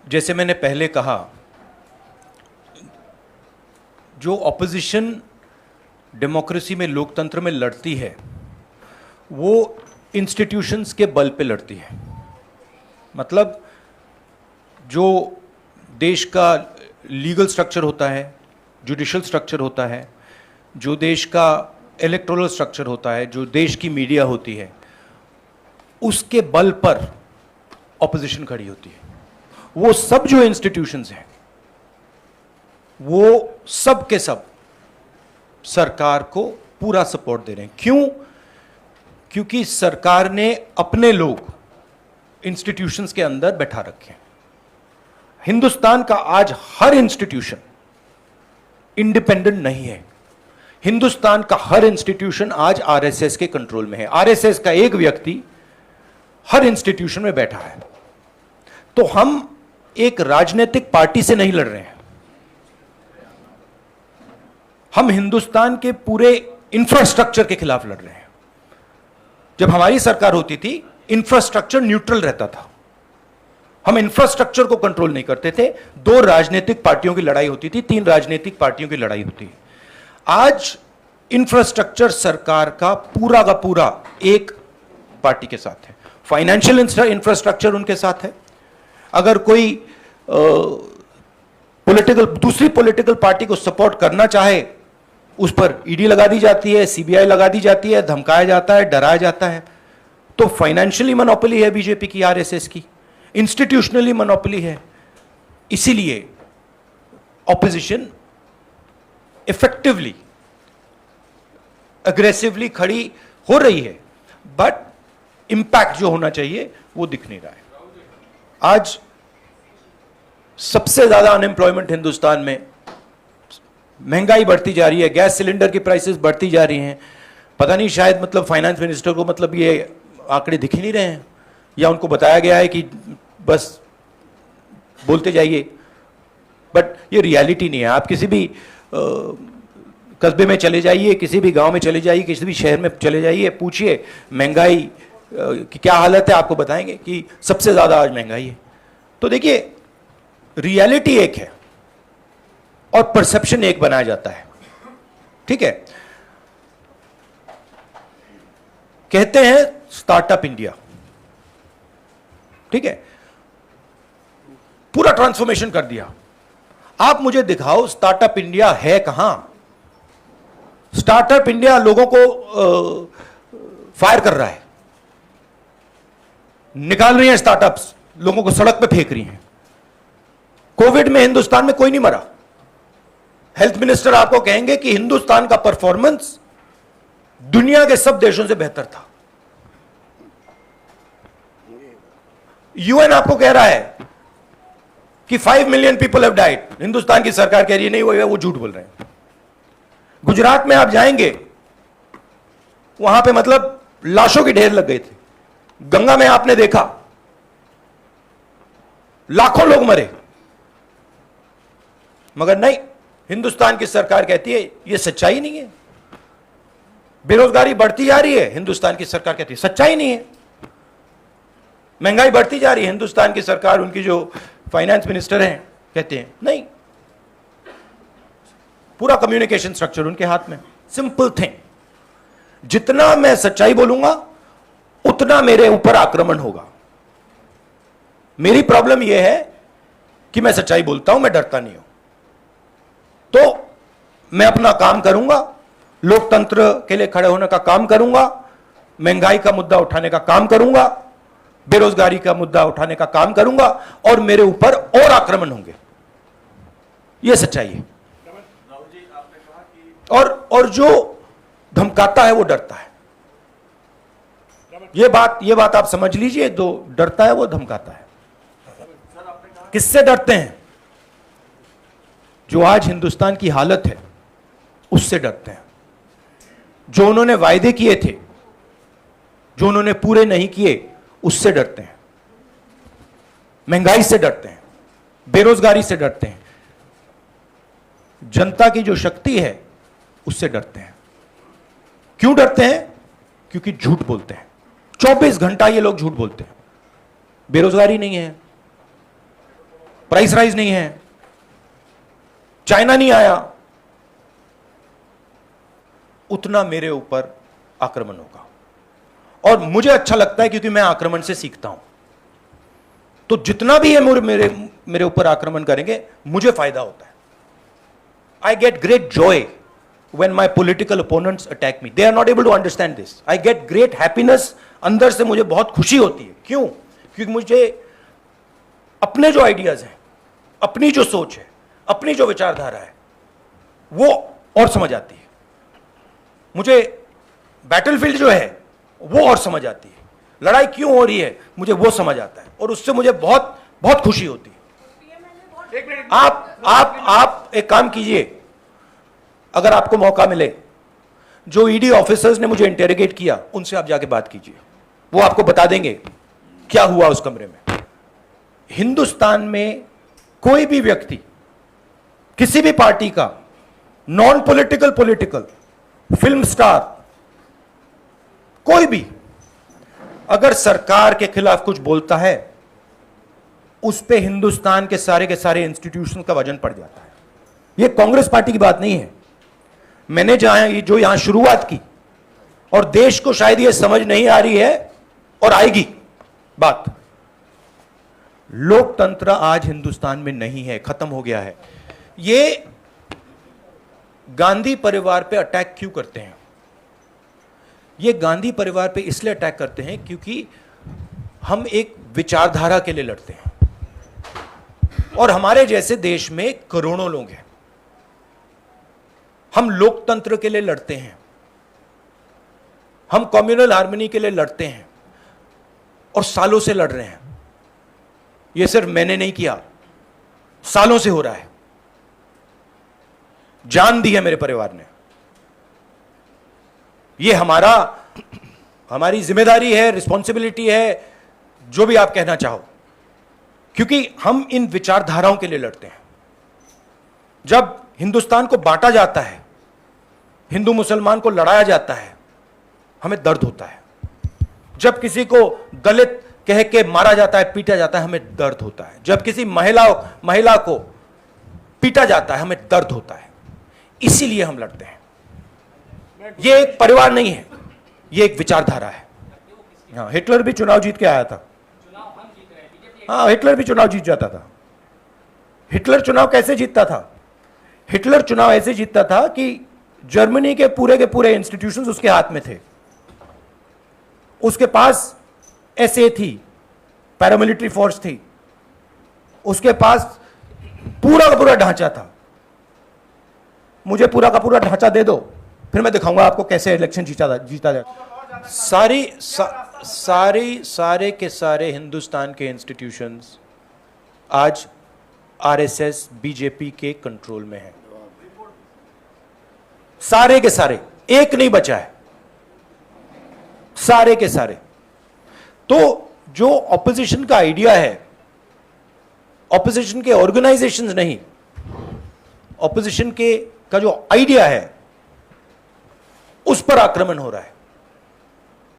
जैसे मैंने पहले कहा, जो ऑपोजिशन डेमोक्रेसी में, लोकतंत्र में लड़ती है, वो इंस्टीट्यूशंस के बल पे लड़ती है। मतलब जो देश का लीगल स्ट्रक्चर होता है, जुडिशल स्ट्रक्चर होता है, जो देश का इलेक्टोरल स्ट्रक्चर होता है, जो देश की मीडिया होती है, उसके बल पर ऑपोजिशन खड़ी होती है। वो सब जो इंस्टीट्यूशंस हैं, वो सब के सब सरकार को पूरा सपोर्ट दे रहे हैं। क्यों? क्योंकि सरकार ने अपने लोग इंस्टीट्यूशंस के अंदर बैठा रखे हैं। हिंदुस्तान का आज हर इंस्टीट्यूशन इंडिपेंडेंट नहीं है। हिंदुस्तान का हर इंस्टीट्यूशन आज आरएसएस के कंट्रोल में है। आरएसएस का एक व्यक्ति हर इंस्टीट्यूशन में बैठा है। तो हम एक राजनीतिक पार्टी से नहीं लड़ रहे हैं, हम हिंदुस्तान के पूरे इंफ्रास्ट्रक्चर के खिलाफ लड़ रहे हैं। जब हमारी सरकार होती थी, इंफ्रास्ट्रक्चर न्यूट्रल रहता था, हम इंफ्रास्ट्रक्चर को कंट्रोल नहीं करते थे। 2 राजनीतिक पार्टियों की लड़ाई होती थी, 3 राजनीतिक पार्टियों की लड़ाई होती है। आज इंफ्रास्ट्रक्चर सरकार का पूरा एक पार्टी के साथ है। फाइनेंशियल इंफ्रास्ट्रक्चर उनके साथ है। अगर कोई दूसरी पॉलिटिकल पार्टी को सपोर्ट करना चाहे, उस पर ईडी लगा दी जाती है, सीबीआई लगा दी जाती है, धमकाया जाता है, डराया जाता है। तो फाइनेंशियली मोनोपोली है बीजेपी की, आरएसएस की, इंस्टीट्यूशनली मोनोपोली है। इसीलिए ऑपोजिशन इफेक्टिवली, अग्रेसिवली खड़ी हो रही है, बट इंपैक्ट जो होना चाहिए वो दिख नहीं रहा है। आज सबसे ज्यादा अनएम्प्लॉयमेंट हिंदुस्तान में, महंगाई बढ़ती जा रही है, गैस सिलेंडर की प्राइसेस बढ़ती जा रही हैं। पता नहीं, शायद मतलब फाइनेंस मिनिस्टर को मतलब ये आंकड़े दिख ही नहीं रहे हैं, या उनको बताया गया है कि बस बोलते जाइए, बट ये रियलिटी नहीं है। आप किसी भी कस्बे में चले जाइए, किसी भी गांव में चले जाइए, किसी भी शहर में चले जाइए, पूछिए महंगाई की क्या हालत है, आपको बताएंगे कि सबसे ज्यादा आज महंगाई है। तो देखिए, रियलिटी एक है और परसेप्शन एक बनाया जाता है। ठीक है, कहते हैं स्टार्टअप इंडिया, ठीक है, पूरा ट्रांसफॉर्मेशन कर दिया। आप मुझे दिखाओ स्टार्टअप इंडिया है कहां? स्टार्टअप इंडिया लोगों को फायर कर रहा है, निकाल रही है स्टार्टअप्स, लोगों को सड़क पे फेंक रही हैं। कोविड में हिंदुस्तान में कोई नहीं मरा। हेल्थ मिनिस्टर आपको कहेंगे कि हिंदुस्तान का परफॉर्मेंस दुनिया के सब देशों से बेहतर था। यूएन आपको कह रहा है कि 5 million people have died. Hindustan की सरकार कह रही है नहीं, वो झूठ बोल रहे हैं। गुजरात में आप जाएंगे, वहां पे मतलब लाशों के ढेर लग गए थे। गंगा में आपने देखा लाखों लोग मरे, मगर नहीं, हिंदुस्तान की सरकार कहती है यह सच्चाई नहीं है। बेरोजगारी बढ़ती जा रही है, हिंदुस्तान की सरकार कहती है सच्चाई नहीं है। महंगाई बढ़ती जा रही है, हिंदुस्तान की सरकार, उनकी जो फाइनेंस मिनिस्टर हैं, कहते हैं नहीं। पूरा कम्युनिकेशन स्ट्रक्चर उनके हाथ में। सिंपल थिंग, जितना मैं सच्चाई बोलूंगा उतना मेरे ऊपर आक्रमण होगा। मेरी प्रॉब्लम यह है कि मैं सच्चाई बोलता हूं, मैं डरता नहीं हूं। तो मैं अपना काम करूंगा, लोकतंत्र के लिए खड़े होने का काम करूंगा, महंगाई का मुद्दा उठाने का काम करूंगा, बेरोजगारी का मुद्दा उठाने का काम करूंगा, और मेरे ऊपर और आक्रमण होंगे। यह सच्चाई है। और जो धमकाता है वो डरता है। ये बात आप समझ लीजिए, जो डरता है वो धमकाता है। किससे डरते हैं? जो आज हिंदुस्तान की हालत है उससे डरते हैं। जो उन्होंने वायदे किए थे, जो उन्होंने पूरे नहीं किए, उससे डरते हैं। महंगाई से डरते हैं, बेरोजगारी से डरते हैं, जनता की जो शक्ति है उससे डरते हैं। क्यों डरते हैं? क्योंकि झूठ बोलते हैं। 24 घंटा ये लोग झूठ बोलते हैं। बेरोजगारी नहीं है, प्राइस राइज नहीं है, चाइना नहीं आया, उतना मेरे ऊपर आक्रमण होगा। और मुझे अच्छा लगता है क्योंकि मैं आक्रमण से सीखता हूं। तो जितना भी है मेरे ऊपर आक्रमण करेंगे, मुझे फायदा होता है। I get great Joy when my political opponents attack me. They are not able to understand this. I get great happiness. अंदर से मुझे बहुत खुशी होती है। क्यों? क्योंकि मुझे अपने जो आइडियाज हैं, अपनी जो सोच है, अपनी जो विचारधारा है, वो और समझ आती है। मुझे बैटलफील्ड जो है वो और समझ आती है। लड़ाई क्यों हो रही है मुझे वो समझ आता है, और उससे मुझे बहुत बहुत खुशी होती है। आप एक काम कीजिए, अगर आपको मौका मिले, जो ईडी ऑफिसर्स ने मुझे इंटेरोगेट किया उनसे आप जाके बात कीजिए, वो आपको बता देंगे क्या हुआ उस कमरे में। हिंदुस्तान में कोई भी व्यक्ति, किसी भी पार्टी का, non political, political, film star, कोई भी अगर सरकार के खिलाफ कुछ बोलता है, उस पे हिंदुस्तान के सारे इंस्टीट्यूशन का वजन पड़ जाता है। यह कांग्रेस पार्टी की बात नहीं है। मैंने जो यहां शुरुआत की, और देश को शायद यह समझ नहीं आ रही है और आएगी बात, लोकतंत्र आज हिंदुस्तान में नहीं है, खत्म हो गया है। ये गांधी परिवार पे अटैक क्यों करते हैं? ये गांधी परिवार पे इसलिए अटैक करते हैं क्योंकि हम एक विचारधारा के लिए लड़ते हैं, और हमारे जैसे देश में करोड़ों लोग हैं। हम लोकतंत्र के लिए लड़ते हैं, हम कम्युनल हार्मनी के लिए लड़ते हैं, और सालों से लड़ रहे हैं। यह सिर्फ मैंने नहीं किया, सालों से हो रहा है। जान दी है मेरे परिवार ने। यह हमारी जिम्मेदारी है, रिस्पॉन्सिबिलिटी है, जो भी आप कहना चाहो, क्योंकि हम इन विचारधाराओं के लिए लड़ते हैं। जब हिंदुस्तान को बांटा जाता है, हिंदू मुसलमान को लड़ाया जाता है, हमें दर्द होता है। जब किसी को दलित कह के मारा जाता है, पीटा जाता है, हमें दर्द होता है। जब किसी महिला को पीटा जाता है, हमें दर्द होता है। इसीलिए हम लड़ते हैं। यह एक परिवार नहीं है, यह एक विचारधारा है। हाँ, हिटलर भी चुनाव जीत के आया था। हाँ, हिटलर भी चुनाव जीत जाता था। हिटलर चुनाव कैसे जीतता था? हिटलर चुनाव ऐसे जीतता था कि जर्मनी के पूरे इंस्टीट्यूशंस उसके हाथ में थे। उसके पास एसए थी, पैरामिलिट्री फोर्स थी, उसके पास पूरा का पूरा ढांचा था। मुझे पूरा का पूरा ढांचा दे दो, फिर मैं दिखाऊंगा आपको कैसे इलेक्शन जीता जाए। सारे के सारे हिंदुस्तान के इंस्टीट्यूशंस आज आरएसएस, बीजेपी के कंट्रोल में है। सारे के सारे, एक नहीं बचा है, सारे के सारे। तो जो ऑपोजिशन का आइडिया है, ऑपोजिशन के ऑर्गेनाइजेशंस नहीं, ऑपोजिशन का जो आइडिया है, उस पर आक्रमण हो रहा है।